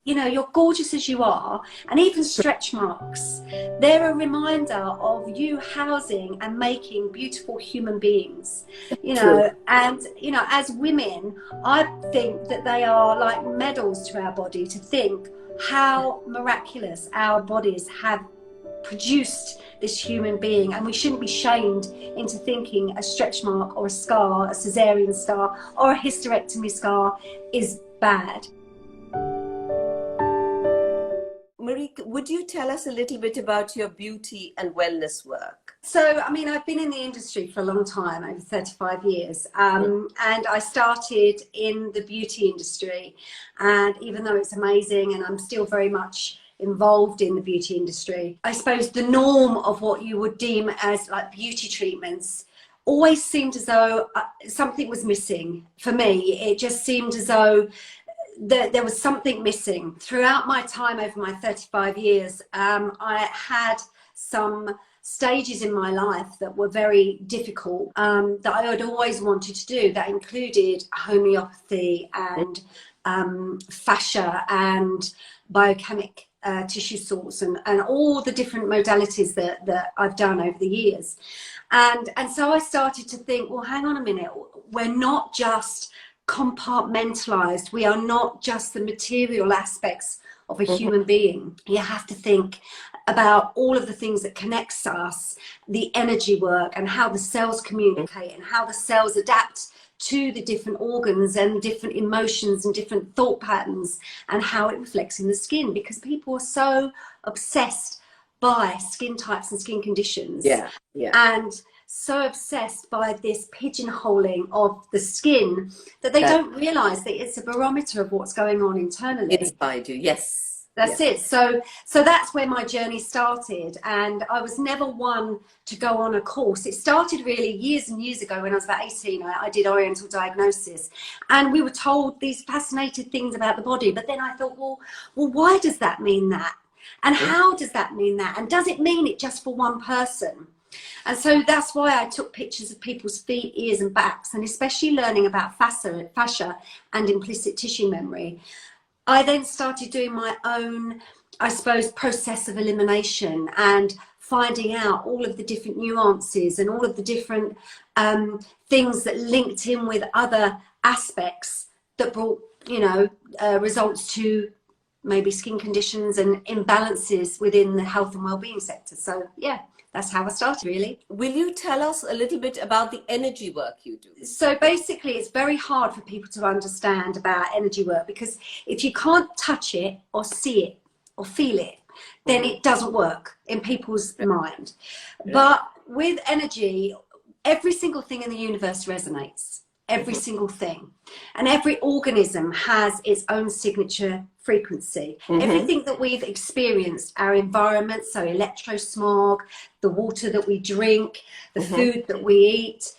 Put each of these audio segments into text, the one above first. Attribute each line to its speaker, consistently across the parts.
Speaker 1: you know, you're gorgeous as you are, and even stretch marks, they're a reminder of you housing and making beautiful human beings, you know. And, you know, as women, I think that they are like medals to our body, to think how miraculous our bodies have produced this human being, and we shouldn't be shamed into thinking a stretch mark or a scar, a cesarean scar or a hysterectomy scar is bad.
Speaker 2: Marie, would you tell us a little bit about your beauty and wellness work?
Speaker 1: So, I mean, I've been in the industry for a long time, over 35 years, and I started in the beauty industry, and even though it's amazing and I'm still very much involved in the beauty industry, I suppose the norm of what you would deem as like beauty treatments always seemed as though something was missing. For me, it just seemed as though there was something missing. Throughout my time, over my 35 years, I had some stages in my life that were very difficult, that I had always wanted to do, that included homeopathy and fascia and biochemic tissue salts and all the different modalities that I've done over the years. And so I started to think, well, hang on a minute, we're not just compartmentalized, we are not just the material aspects of a human being. You have to think about all of the things that connects us, the energy work, and how the cells communicate and how the cells adapt to the different organs and different emotions and different thought patterns, and how it reflects in the skin, because people are so obsessed by skin types and skin conditions, and so obsessed by this pigeonholing of the skin that they don't realize that it's a barometer of what's going on internally
Speaker 2: inside you. Yes,
Speaker 1: that's it. So that's where my journey started, and I was never one to go on a course. It started really years and years ago when I was about 18. I did Oriental Diagnosis, and we were told these fascinating things about the body, but then I thought, well, why does that mean that? And how does that mean that? And does it mean it just for one person? And so that's why I took pictures of people's feet, ears and backs, and especially learning about fascia and implicit tissue memory. I then started doing my own, I suppose, process of elimination and finding out all of the different nuances and all of the different things that linked in with other aspects that brought, you know, results to maybe skin conditions and imbalances within the health and well-being sector. So yeah, that's how I started, really.
Speaker 2: Will you tell us a little bit about the energy work you do?
Speaker 1: So basically, it's very hard for people to understand about energy work, because if you can't touch it or see it or feel it, then it doesn't work in people's mind. But with energy, every single thing in the universe resonates. Every single thing. And every organism has its own signature frequency. Everything that we've experienced, our environment, so electrosmog, the water that we drink, the food that we eat,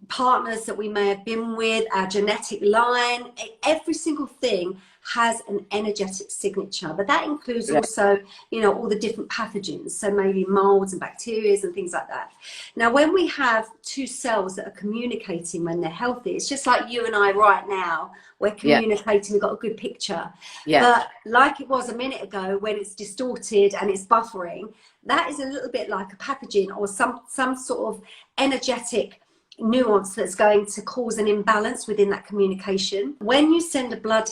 Speaker 1: partners that we may have been with, our genetic line, every single thing has an energetic signature, but that includes also, you know, all the different pathogens, so maybe molds and bacteria and things like that. Now, when we have two cells that are communicating when they're healthy, it's just like you and I right now, we're communicating, we've got a good picture. But like it was a minute ago, when it's distorted and it's buffering, that is a little bit like a pathogen or some sort of energetic nuance that's going to cause an imbalance within that communication. When you send a blood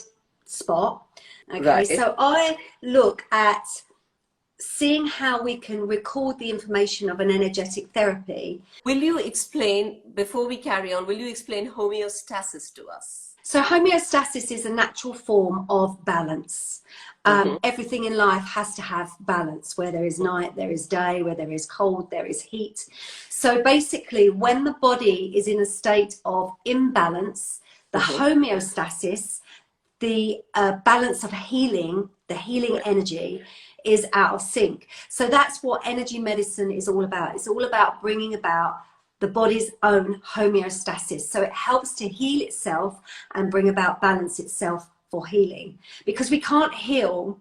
Speaker 1: spot, so I look at seeing how we can record the information of an energetic therapy.
Speaker 2: Will you explain, before we carry on, will you explain homeostasis to us?
Speaker 1: So homeostasis is a natural form of balance. Everything in life has to have balance. Where there is night, there is day. Where there is cold, there is heat. So basically, when the body is in a state of imbalance, the homeostasis, the balance of healing, the healing energy, is out of sync. So that's what energy medicine is all about. It's all about bringing about the body's own homeostasis. So it helps to heal itself and bring about balance itself for healing. Because we can't heal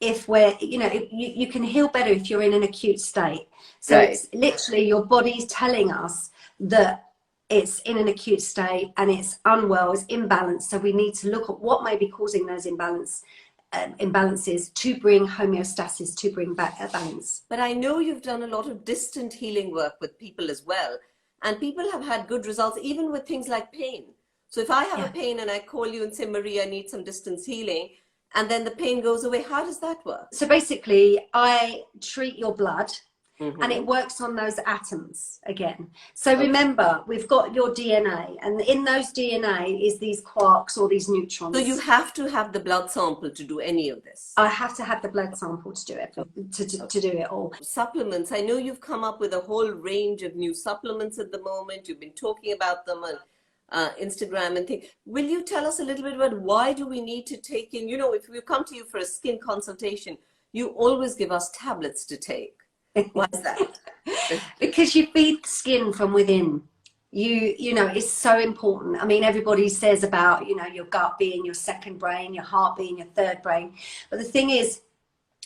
Speaker 1: if we're, you know, you can heal better if you're in an acute state. So it's literally your body's telling us that it's in an acute state and it's unwell, it's imbalanced. So we need to look at what may be causing those imbalance imbalances to bring homeostasis, to bring back a balance.
Speaker 2: But I know you've done a lot of distant healing work with people as well. And people have had good results, even with things like pain. So if I have a pain and I call you and say, Marie, I need some distance healing, and then the pain goes away, how does that work?
Speaker 1: So basically, I treat your blood, and it works on those atoms again. So remember, we've got your DNA, and in those DNA is these quarks or these neutrons.
Speaker 2: So you have to have the blood sample to do any of this?
Speaker 1: I have to have the blood sample to do it, to do it all.
Speaker 2: Supplements. I know you've come up with a whole range of new supplements at the moment. You've been talking about them on Instagram and things. Will you tell us a little bit about why do we need to take in, you know, if we come to you for a skin consultation, you always give us tablets to take. Why is that?
Speaker 1: Because you feed the skin from within. You know, it's so important. I mean, everybody says about, you know, your gut being your second brain, your heart being your third brain. But the thing is,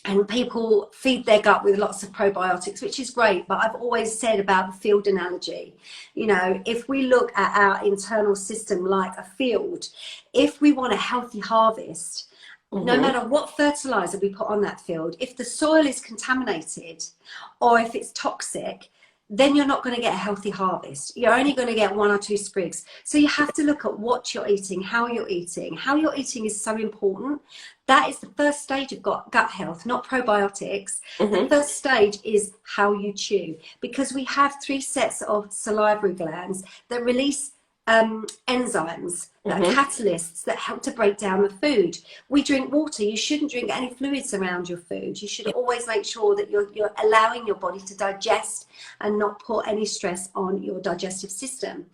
Speaker 1: and people feed their gut with lots of probiotics, which is great. But I've always said about the field analogy, you know, if we look at our internal system like a field, if we want a healthy harvest, no matter what fertilizer we put on that field, if the soil is contaminated or if it's toxic, then you're not going to get a healthy harvest. You're only going to get 1 or 2 sprigs. So you have to look at what you're eating, how you're eating. How you're eating is so important. That is the first stage of gut health, not probiotics. The first stage is how you chew, because we have 3 sets of salivary glands that release enzymes that are catalysts that help to break down the food. We drink water. You shouldn't drink any fluids around your food. You should always make sure that you're allowing your body to digest and not put any stress on your digestive system.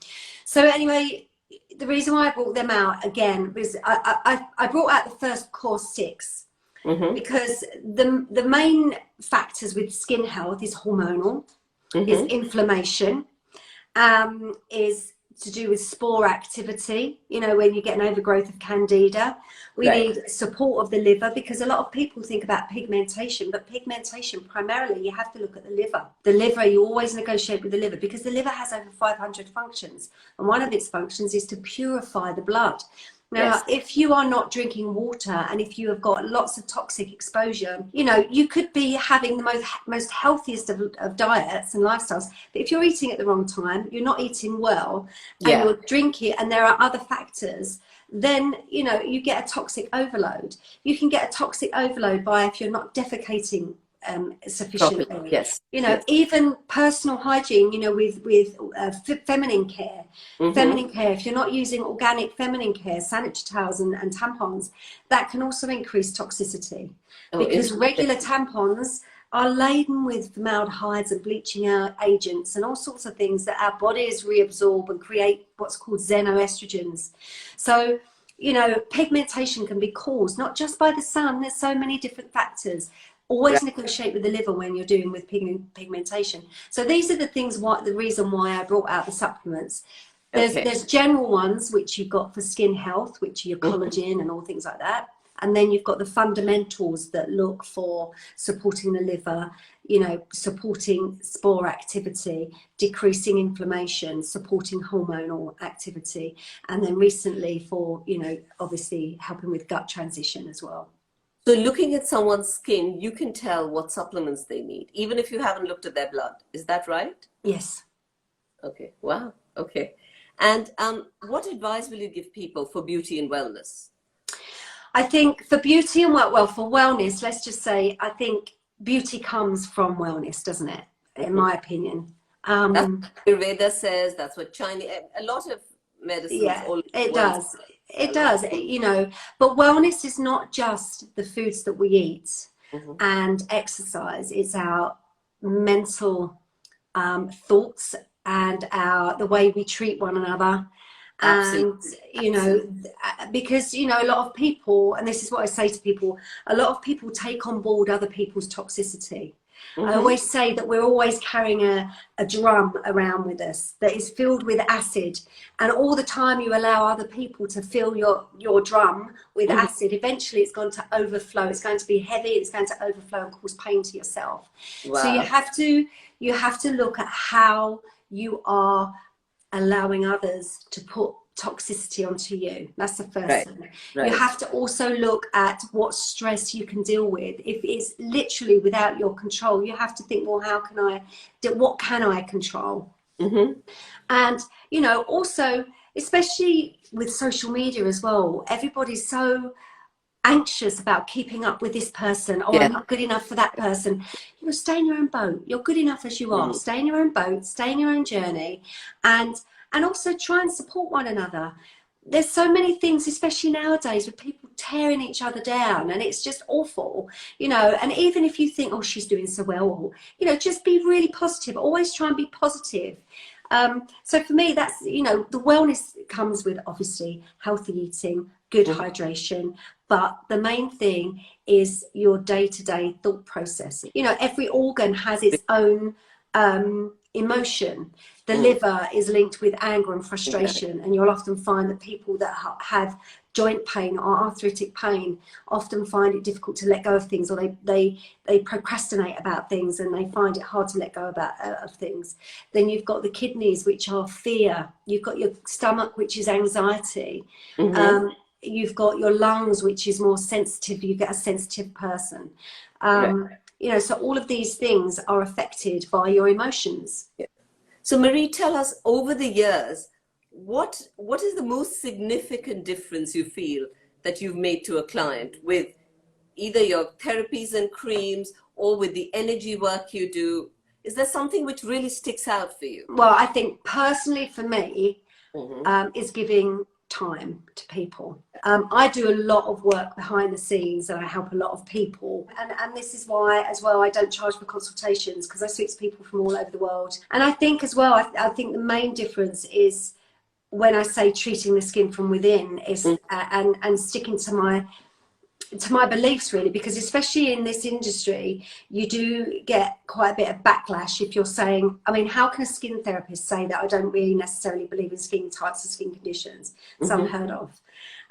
Speaker 1: So anyway, the reason why I brought them out again was I brought out the first core 6 because the main factors with skin health is hormonal, is inflammation, is to do with spore activity, you know, when you get an overgrowth of candida. We need support of the liver, because a lot of people think about pigmentation, but pigmentation, primarily, you have to look at the liver. The liver, you always negotiate with the liver, because the liver has over 500 functions. And one of its functions is to purify the blood. Now, if you are not drinking water and if you have got lots of toxic exposure, you know, you could be having the most healthiest of diets and lifestyles. But if you're eating at the wrong time, you're not eating well, and you're drinking, and there are other factors, then, you know, you get a toxic overload. You can get a toxic overload by if you're not defecating sufficiently. You know, even personal hygiene, you know, with feminine care. Feminine care, if you're not using organic feminine care, sanitary towels and tampons, that can also increase toxicity, because regular tampons are laden with formaldehydes and bleaching agents and all sorts of things that our bodies reabsorb and create what's called xenoestrogens. So, you know, pigmentation can be caused not just by the sun. There's so many different factors. Always negotiate with the liver when you're doing with pigmentation. So these are the things, the reason why I brought out the supplements. There's general ones which you've got for skin health, which are your collagen and all things like that. And then you've got the fundamentals that look for supporting the liver, you know, supporting spore activity, decreasing inflammation, supporting hormonal activity. And then recently for, you know, obviously helping with gut transition as well.
Speaker 2: So looking at someone's skin, you can tell what supplements they need, even if you haven't looked at their blood. Is that right?
Speaker 1: Yes.
Speaker 2: Okay. Wow. Okay. And what advice will you give people for beauty and wellness?
Speaker 1: I think for beauty and for wellness, let's just say, I think beauty comes from wellness, doesn't it? In my opinion.
Speaker 2: That's what Ayurveda says. That's what Chinese, a lot of medicines.
Speaker 1: It does. It does, you know, but wellness is not just the foods that we eat and exercise. It's our mental thoughts and the way we treat one another. And, you know, because, you know, a lot of people, and this is what I say to people, a lot of people take on board other people's toxicity. I always say that we're always carrying a drum around with us that is filled with acid, and all the time you allow other people to fill your drum with acid, eventually it's going to overflow. It's going to be heavy, it's going to overflow and cause pain to yourself. So you have to look at how you are allowing others to put toxicity onto you. That's the first
Speaker 2: Right.
Speaker 1: thing.
Speaker 2: Right.
Speaker 1: You have to also look at what stress you can deal with. If it's literally without your control, you have to think, well, how can I do, what can I control?
Speaker 2: Mm-hmm.
Speaker 1: And, you know, also, especially with social media as well, everybody's so anxious about keeping up with this person. Oh,
Speaker 2: Yeah.
Speaker 1: I'm not good enough for that person. You know, stay in your own boat. You're good enough as you are.
Speaker 2: Mm-hmm.
Speaker 1: Stay in your own boat, stay in your own journey, and also try and support one another. There's so many things, especially nowadays, with people tearing each other down, and it's just awful, you know. And even if you think, oh, she's doing so well, or, you know, just be really positive. Always try and be positive. So for me, that's, you know, the wellness comes with obviously healthy eating, good hydration, but the main thing is your day-to-day thought process. You know, every organ has its own emotion. The liver is linked with anger and frustration, and you'll often find that people that have joint pain or arthritic pain often find it difficult to let go of things, or they procrastinate about things, and they find it hard to let go of things. Then you've got the kidneys, which are fear. You've got your stomach, which is anxiety. You've got your lungs, which is more sensitive. You get a sensitive person. You know, so all of these things are affected by your emotions.
Speaker 2: Yeah. So Marie, tell us, over the years, what is the most significant difference you feel that you've made to a client with either your therapies and creams or with the energy work you do? Is there something which really sticks out for you?
Speaker 1: Well, I think personally for me, is giving time to people. I do a lot of work behind the scenes, and I help a lot of people. And this is why, as well, I don't charge for consultations, because I speak to people from all over the world. And I think as well, I think the main difference is when I say treating the skin from within is and sticking to my beliefs, really, because especially in this industry, you do get quite a bit of backlash if you're saying, I mean, how can a skin therapist say that I don't really necessarily believe in skin types or skin conditions? It's unheard of.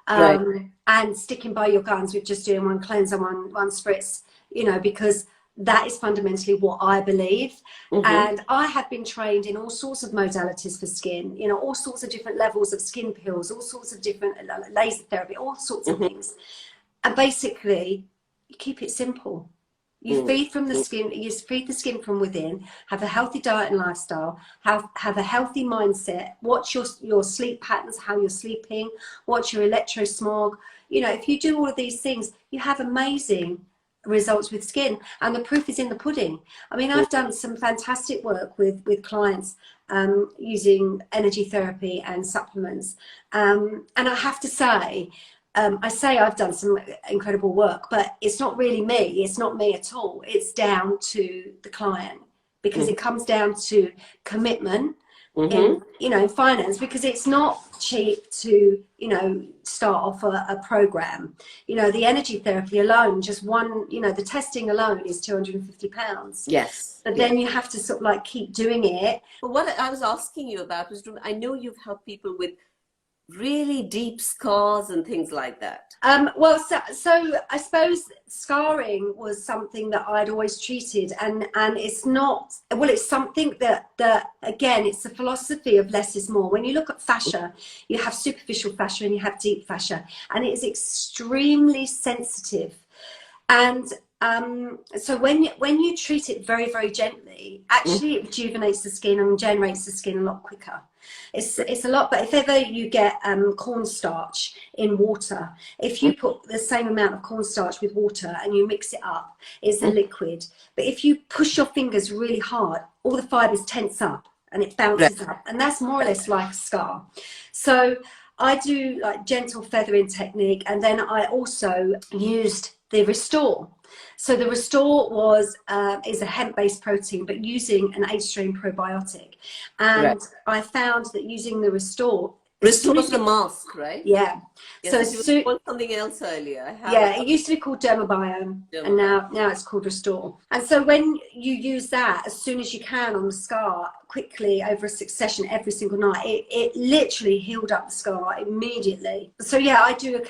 Speaker 1: And sticking by your guns with just doing one cleanser, one spritz, you know, because that is fundamentally what I believe. And I have been trained in all sorts of modalities for skin, you know, all sorts of different levels of skin pills, all sorts of different laser therapy, all sorts of things. And basically, you keep it simple. You feed from the skin. You feed the skin from within. Have a healthy diet and lifestyle. Have a healthy mindset. Watch your sleep patterns, how you're sleeping. Watch your electrosmog. You know, if you do all of these things, you have amazing results with skin, and the proof is in the pudding. I mean, I've done some fantastic work with clients using energy therapy and supplements, and I have to say, I say I've done some incredible work, but it's not really me. It's not me at all. It's down to the client, because it comes down to commitment in, you know, finance, because it's not cheap to, you know, start off a program. You know, the energy therapy alone, just one, you know, the testing alone is £250.
Speaker 2: Yes.
Speaker 1: But then you have to sort of like keep doing it.
Speaker 2: But what I was asking you about was, I know you've helped people with really deep scars and things like that.
Speaker 1: Well, so I suppose scarring was something that I'd always treated, and it's not, well, it's something that again, it's the philosophy of less is more. When you look at fascia, you have superficial fascia and you have deep fascia, and it is extremely sensitive. And so when you treat it very, very gently, actually it rejuvenates the skin and regenerates the skin a lot quicker. It's a lot, but if ever you get cornstarch in water, if you put the same amount of cornstarch with water and you mix it up, it's a liquid. But if you push your fingers really hard, all the fibers tense up and it bounces up, and that's more or less like a scar. So I do like gentle feathering technique, and then I also used the Restore. So the Restore is a hemp-based protein, but using an 8-strain probiotic. And I found that using the Restore
Speaker 2: is the mask, right?
Speaker 1: Yeah.
Speaker 2: Yes, so you called something else earlier.
Speaker 1: It used to be called Dermal, and now it's called Restore. And so when you use that as soon as you can on the scar, quickly over a succession every single night, it literally healed up the scar immediately. So yeah, I do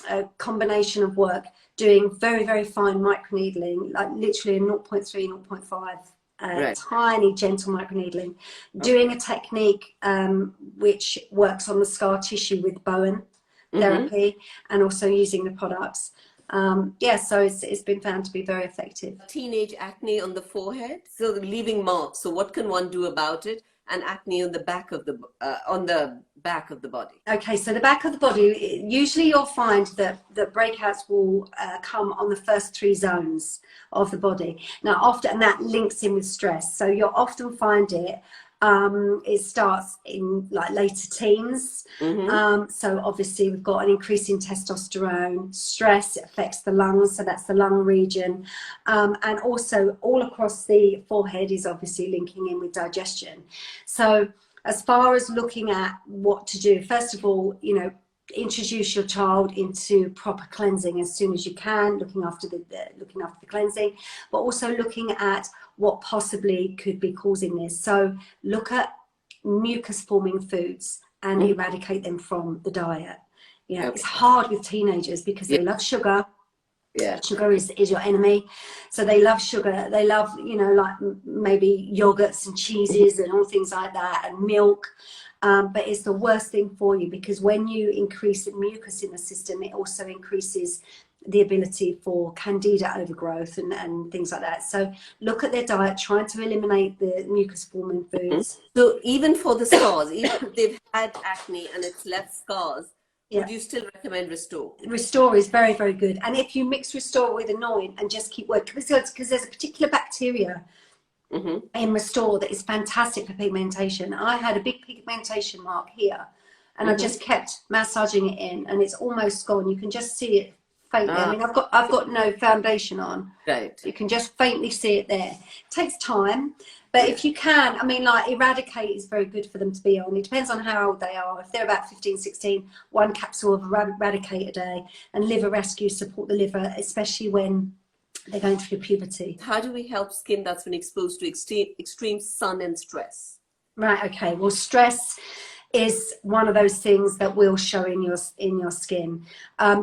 Speaker 1: a combination of work, doing very, very fine microneedling, like literally a 0.3, 0.5
Speaker 2: Right.
Speaker 1: tiny gentle microneedling, doing a technique which works on the scar tissue with Bowen therapy, and also using the products. Yeah, so it's been found to be very effective.
Speaker 2: Teenage acne on the forehead, so leaving marks. So what can one do about it? And acne on the back of the body.
Speaker 1: Okay, so the back of the body, usually you'll find that the breakouts will come on the first 3 zones of the body. Now, often, and that links in with stress. So you'll often find it starts in like later teens. So obviously we've got an increase in testosterone. Stress affects the lungs, so that's the lung region. And also all across the forehead is obviously linking in with digestion. So as far as looking at what to do, first of all, you know, introduce your child into proper cleansing as soon as you can, looking after the cleansing, but also looking at what possibly could be causing this. So look at mucus forming foods and eradicate them from the diet. You know, it's hard with teenagers because they love sugar. Sugar is your enemy. So they love sugar. They love, you know, like maybe yogurts and cheeses and all things like that, and milk. But it's the worst thing for you, because when you increase the mucus in the system, it also increases the ability for candida overgrowth and things like that. So look at their diet, trying to eliminate the mucus forming foods.
Speaker 2: So even for the scars, even if they've had acne and it's left scars, would you still recommend Restore? Restore
Speaker 1: is very, very good. And if you mix Restore with Annoying and just keep working, because there's a particular bacteria in Restore that is fantastic for pigmentation. I had a big pigmentation mark here, and I just kept massaging it in, and it's almost gone. You can just see it faintly. I mean, I've got no foundation on.
Speaker 2: Right.
Speaker 1: You can just faintly see it there. It takes time, but if you can, I mean, like Eradicate is very good for them to be on. It depends on how old they are. If they're about 15, 16, 1 capsule of Eradicate a day, and Liver Rescue, support the liver, especially when they're going through puberty.
Speaker 2: How do we help skin that's been exposed to extreme sun and stress?
Speaker 1: Right, okay. Well, stress is one of those things that will show in your skin.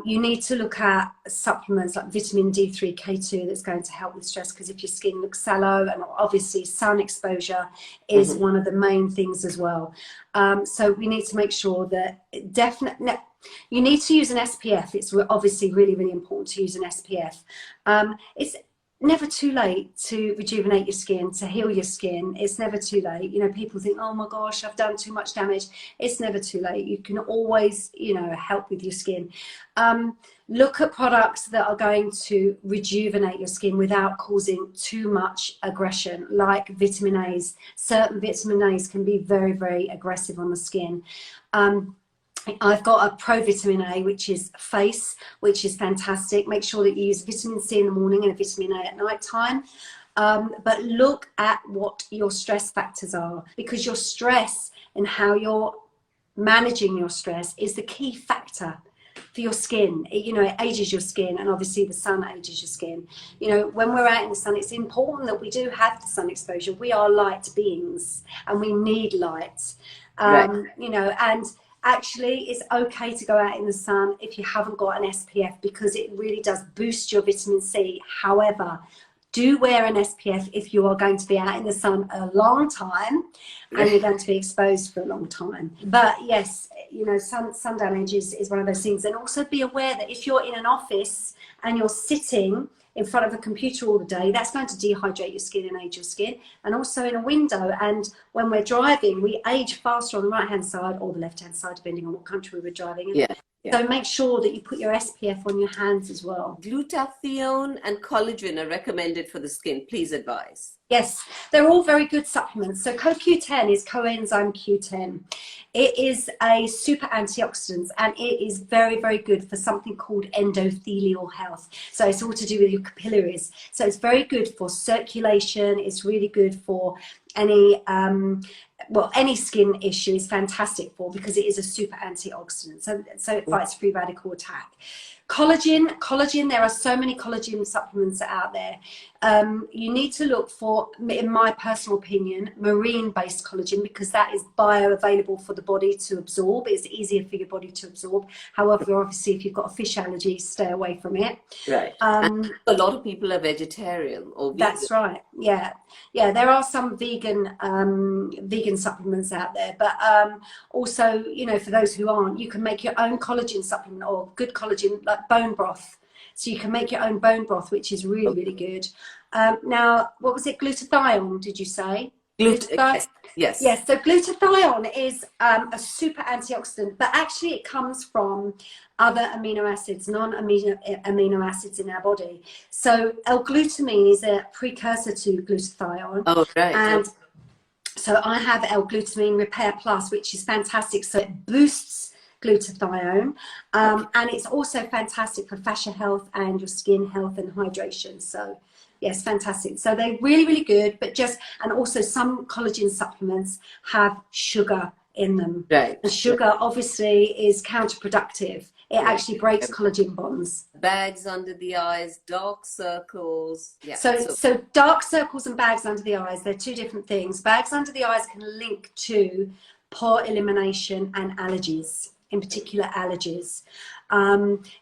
Speaker 1: You need to look at supplements like vitamin D3, K2 that's going to help with stress, because if your skin looks sallow, and obviously sun exposure is one of the main things as well. So we need to make sure that you need to use an SPF. It's obviously really, really important to use an SPF. It's never too late to rejuvenate your skin, to heal your skin. It's never too late. You know, people think, oh my gosh, I've done too much damage. It's never too late. You can always, you know, help with your skin. Look at products that are going to rejuvenate your skin without causing too much aggression, like vitamin A's. Certain vitamin A's can be very, very aggressive on the skin. I've got a Pro Vitamin A, which is face, which is fantastic. Make sure that you use vitamin C in the morning and a vitamin A at night time. But look at what your stress factors are, because your stress and how you're managing your stress is the key factor for your skin. You know, it ages your skin, and obviously the sun ages your skin. You know, when we're out in the sun, it's important that we do have the sun exposure. We are light beings and we need light. You know, and actually, it's okay to go out in the sun if you haven't got an SPF, because it really does boost your vitamin C. However, do wear an SPF if you are going to be out in the sun a long time and you're going to be exposed for a long time. But yes, you know, sun damage is one of those things. And also be aware that if you're in an office and you're sitting in front of a computer all the day, that's going to dehydrate your skin and age your skin. And also in a window, and when we're driving, we age faster on the right hand side or the left hand side, depending on what country we're driving in. So make sure that you put your SPF on your hands as well.
Speaker 2: Glutathione and collagen are recommended for the skin. Please advise.
Speaker 1: Yes, they're all very good supplements. So CoQ10 is coenzyme Q10. It is a super antioxidant, and it is very, very good for something called endothelial health. So it's all to do with your capillaries. So it's very good for circulation. It's really good for any any skin issue is fantastic for, because it is a super antioxidant. So it fights free radical attack. Collagen, there are so many collagen supplements out there. You need to look for, in my personal opinion, marine-based collagen, because that is bioavailable for the body to absorb. It's easier for your body to absorb. However, obviously, if you've got a fish allergy, stay away from it.
Speaker 2: Right. A lot of people are vegetarian or vegan.
Speaker 1: That's right. Yeah. There are some vegan supplements out there, but also, you know, for those who aren't, you can make your own collagen supplement, or good collagen, like bone broth. So you can make your own bone broth, which is really, really good. Now, what was it? Glutathione, did you say?
Speaker 2: Yes.
Speaker 1: Yes, so glutathione is a super antioxidant, but actually it comes from other amino acids, non-amino acids in our body. So L-glutamine is a precursor to glutathione.
Speaker 2: Oh, right.
Speaker 1: And so I have L-glutamine Repair Plus, which is fantastic. So it boosts glutathione, and it's also fantastic for fascia health and your skin health and hydration. So yes, fantastic. So they're really, really good, but and also some collagen supplements have sugar in them.
Speaker 2: Right.
Speaker 1: And sugar obviously is counterproductive. It actually breaks collagen bonds.
Speaker 2: Bags under the eyes, dark circles. Yeah.
Speaker 1: So dark circles and bags under the eyes, they're two different things. Bags under the eyes can link to pore elimination and allergies, in particular allergies.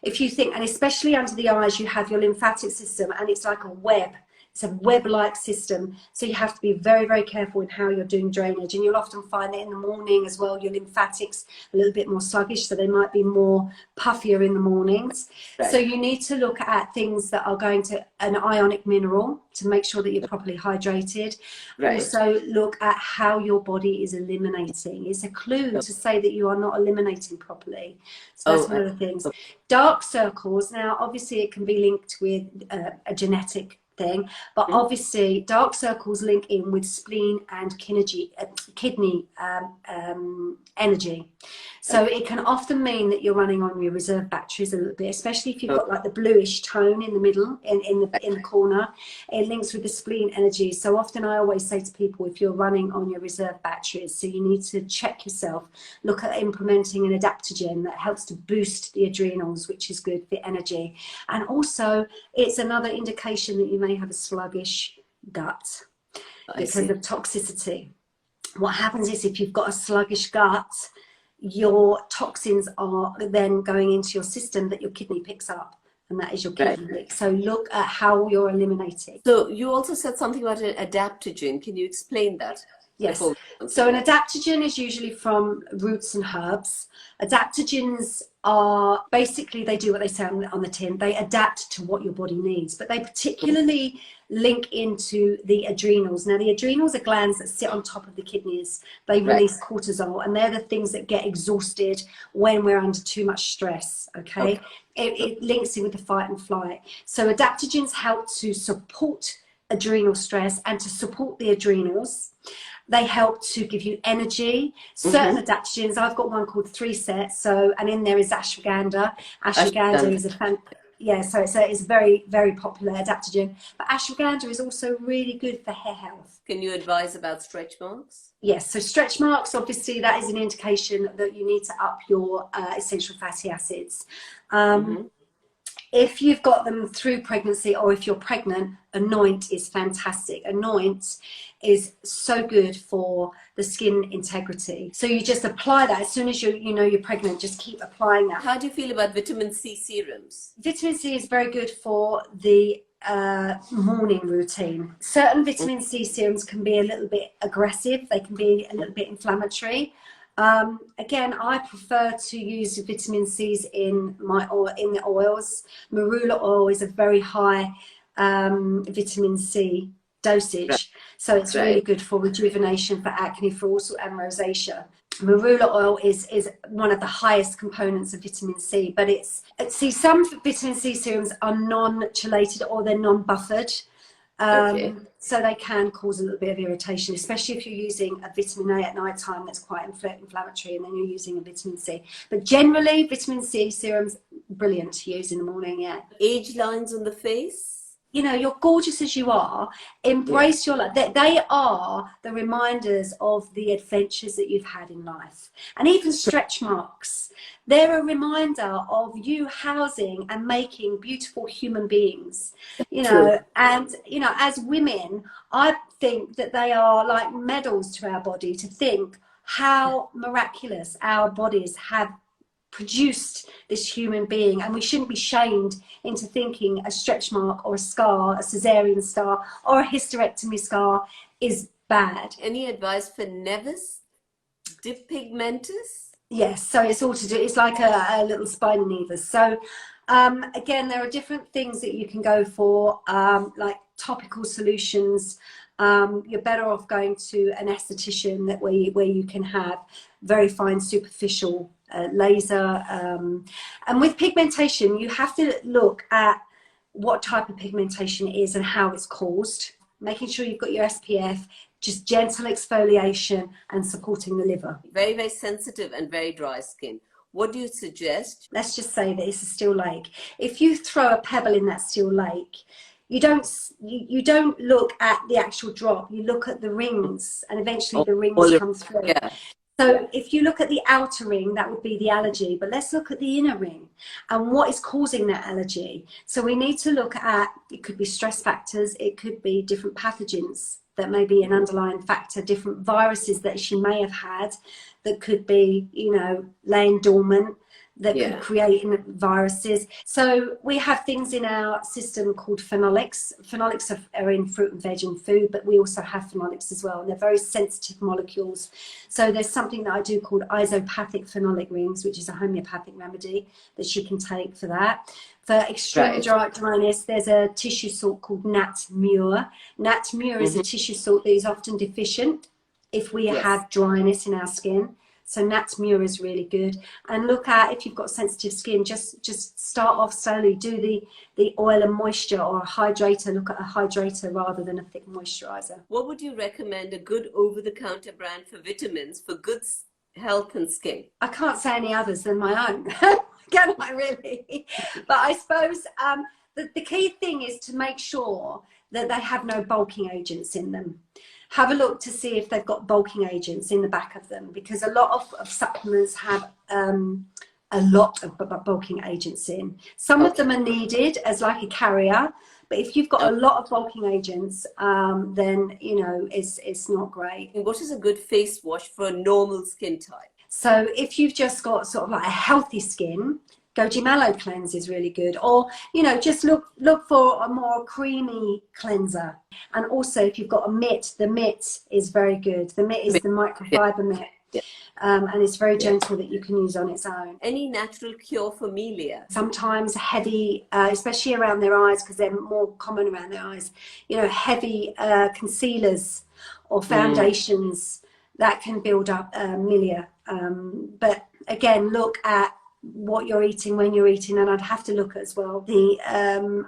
Speaker 1: If you think, and especially under the eyes, you have your lymphatic system, and it's like a web. It's a web-like system, so you have to be very, very careful in how you're doing drainage. And you'll often find that in the morning as well, your lymphatics a little bit more sluggish, so they might be more puffier in the mornings. Right. So you need to look at things that are going to an ionic mineral to make sure that you're properly hydrated. Right. Also look at how your body is eliminating. It's a clue to say that you are not eliminating properly. So that's one of the things. Dark circles, now obviously it can be linked with a genetic thing, but obviously dark circles link in with spleen and kidney energy. So it can often mean that you're running on your reserve batteries a little bit, especially if you've got like the bluish tone in the middle, in the corner. It links with the spleen energy. So often I always say to people, if you're running on your reserve batteries, so you need to check yourself, look at implementing an adaptogen that helps to boost the adrenals, which is good for energy. And also it's another indication that you may have a sluggish gut because of toxicity. What happens is if you've got a sluggish gut, your toxins are then going into your system that your kidney picks up, and that is your kidney. Right. So look at how you're eliminating.
Speaker 2: So you also said something about an adaptogen. Can you explain that?
Speaker 1: Yes. So an adaptogen is usually from roots and herbs. Adaptogens are basically, they do what they say on the tin. They adapt to what your body needs, but they particularly link into the adrenals. Now, the adrenals are glands that sit on top of the kidneys. They release cortisol, and they're the things that get exhausted when we're under too much stress, okay? It links in with the fight and flight. So adaptogens help to support adrenal stress and to support the adrenals. They help to give you energy. Certain adaptogens, I've got one called 3 Set. So, and in there is ashwagandha. Ashwagandha is so it's a very, very popular adaptogen. But ashwagandha is also really good for hair health.
Speaker 2: Can you advise about stretch marks?
Speaker 1: Yes, so stretch marks, obviously that is an indication that you need to up your essential fatty acids. If you've got them through pregnancy, or if you're pregnant, Anoint is fantastic. Anoint is so good for the skin integrity. So you just apply that as soon as you know you're pregnant, just keep applying that.
Speaker 2: How do you feel about vitamin C serums?
Speaker 1: Vitamin C is very good for the morning routine. Certain vitamin C serums can be a little bit aggressive. They can be a little bit inflammatory. Again, I prefer to use vitamin C's in my oil, in the oils. Marula oil is a very high vitamin C dosage, so it's really good for rejuvenation, for acne, for also and rosacea. Marula oil is one of the highest components of vitamin C, but some vitamin C serums are non-chelated or they're non-buffered. So they can cause a little bit of irritation, especially if you're using a vitamin A at night time that's quite inflammatory, and then you're using a vitamin C. But generally, vitamin C serums, brilliant to use in the morning,
Speaker 2: Age lines on the face?
Speaker 1: you know, you're gorgeous as you are. Embrace your life. They are the reminders of the adventures that you've had in life. And even stretch marks, they're a reminder of you housing and making beautiful human beings, you know. And, you know, as women, I think that they are like medals to our body, to think how miraculous our bodies have produced this human being, and we shouldn't be shamed into thinking a stretch mark or a scar, a cesarean scar or a hysterectomy scar is bad.
Speaker 2: Any advice for nevus, dipigmentus?
Speaker 1: Yes, so it's all to do, it's like a little spina nevus. So again, there are different things that you can go for, like topical solutions. You're better off going to an esthetician where you can have very fine superficial laser. And with pigmentation, you have to look at what type of pigmentation it is and how it's caused, making sure you've got your SPF, just gentle exfoliation and supporting the liver.
Speaker 2: Very, very sensitive and very dry skin. What do you suggest?
Speaker 1: Let's just say that it's a still lake. If you throw a pebble in that still lake, you don't look at the actual drop, you look at the rings, and eventually the rings come through.
Speaker 2: Yeah.
Speaker 1: So if you look at the outer ring, that would be the allergy, but let's look at the inner ring and what is causing that allergy. So we need to look at, it could be stress factors, it could be different pathogens that may be an underlying factor, different viruses that she may have had that could be, you know, laying dormant, that could create viruses. So we have things in our system called phenolics. Phenolics are in fruit and veg and food, but we also have phenolics as well, and they're very sensitive molecules. So there's something that I do called isopathic phenolic rings, which is a homeopathic remedy that she can take for that. For extreme dryness, there's a tissue salt called Nat Mur. Nat Mur is a tissue salt that is often deficient if we have dryness in our skin. So Nat Mur is really good. And look at, if you've got sensitive skin, just start off slowly. Do the oil and moisture, or a hydrator. Look at a hydrator rather than a thick moisturizer.
Speaker 2: What would you recommend a good over-the-counter brand for vitamins for good health and skin?
Speaker 1: I can't say any others than my own. Can I really? But I suppose the key thing is to make sure that they have no bulking agents in them. Have a look to see if they've got bulking agents in the back of them, because a lot of supplements have a lot of bulking agents in. Some of them are needed as like a carrier, but if you've got a lot of bulking agents, then, you know, it's not great.
Speaker 2: And what is a good face wash for a normal skin type?
Speaker 1: So if you've just got sort of like a healthy skin, Goji Mallow cleanse is really good. Or, you know, just look for a more creamy cleanser. And also if you've got a mitt, the mitt is very good. The mitt is the microfiber mitt. And it's very gentle, that you can use on its own.
Speaker 2: Any natural cure for melia?
Speaker 1: Sometimes heavy, especially around their eyes, because they're more common around their eyes, you know, heavy concealers or foundations that can build up milia. But again, look at what you're eating, when you're eating, and I'd have to look at as well the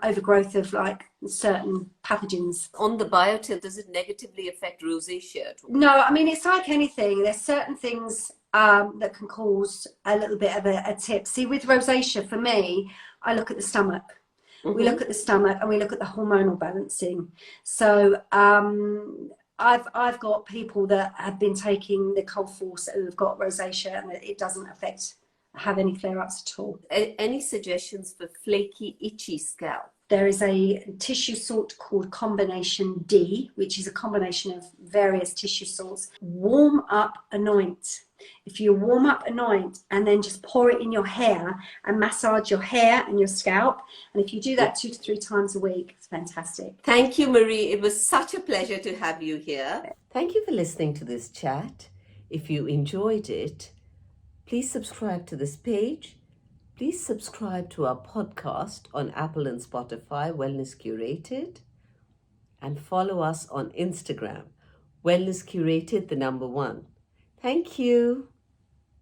Speaker 1: overgrowth of like certain pathogens.
Speaker 2: On the biotip, does it negatively affect rosacea at all?
Speaker 1: No, I mean, it's like anything. There's certain things that can cause a little bit of a tip. See, with rosacea, for me, I look at the stomach. We look at the stomach and we look at the hormonal balancing. So I've got people that have been taking the Cold Force who have got rosacea, and it doesn't have any flare-ups at all.
Speaker 2: Any suggestions for flaky, itchy scalp?
Speaker 1: There is a tissue salt called Combination D, which is a combination of various tissue salts. Warm up, anoint. If you warm up, anoint, and then just pour it in your hair and massage your hair and your scalp, and if you do that 2 to 3 times a week, it's fantastic.
Speaker 2: Thank you, Marie. It was such a pleasure to have you here.
Speaker 3: Thank you for listening to this chat. If you enjoyed it, please subscribe to this page. Please subscribe to our podcast on Apple and Spotify, Wellness Curated, and follow us on Instagram, Wellness Curated, the number 1. Thank you.